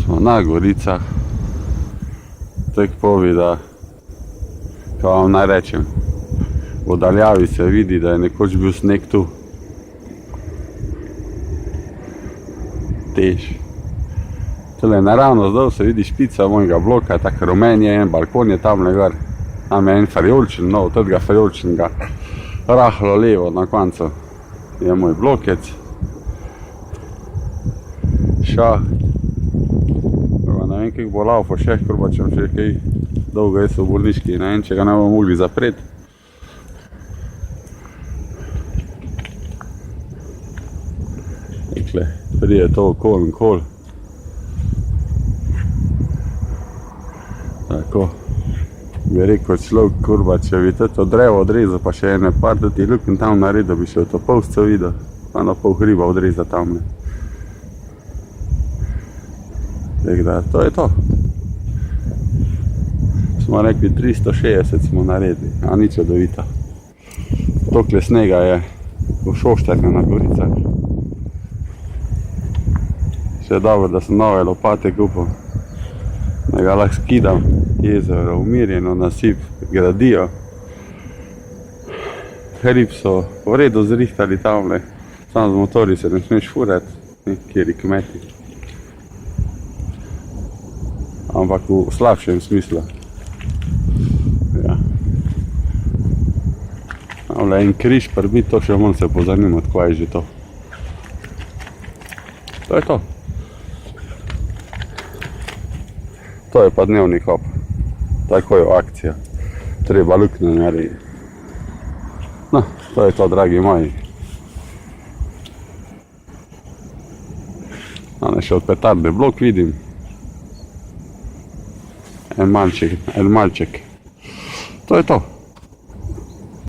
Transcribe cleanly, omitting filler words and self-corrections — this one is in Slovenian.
Smo na Goricah. Tek povi, da, kaj vam naj rečem, v daljavi se vidi, da je nekoč bil sneg tu. Tež. Tole naravno zdaj se vidi špica mojega bloka, tako rumen je, en balkon je tamle gor. Tam je en fajolčen, no, tega fajolčenega rahlo levo na koncu je moj blokec. Šah. Ne vem, kako bo laufo še, kurbačem še kaj dolgo je v bolniški, ne vem, če ga ne bomo mogli zapreti. Ekle, prije to kol in kol. Tako, bi rekel človek, kurba, če bi to drevo odrezal, pa še ene par tih luken tam naredil, bi še to polsco videl, pa na pol hriba odrezal tamle. Tako da, to je to. Smo rekli 360 smo naredili, a ni čudovito. Tokle snega je v Šoštanju na Goricah. Še dobro, da sem nove lopate kupil, da ga lahko skidam, jezero umirjeno, nasip gradijo. Hrib so v redu zrihtali tamle, samo z motorji se ne smeš furati, nekateri kmeti. Ampak v slabšem smislu. Ja. Tamle en križ prbit, to še moram se pozanimati, kaj je že to. To je to. To je pa dnevni hop. Tako je akcija. Treba luknje narediti. No, to je to, dragi moji. Še od petarde blok vidim. En malček. To je to.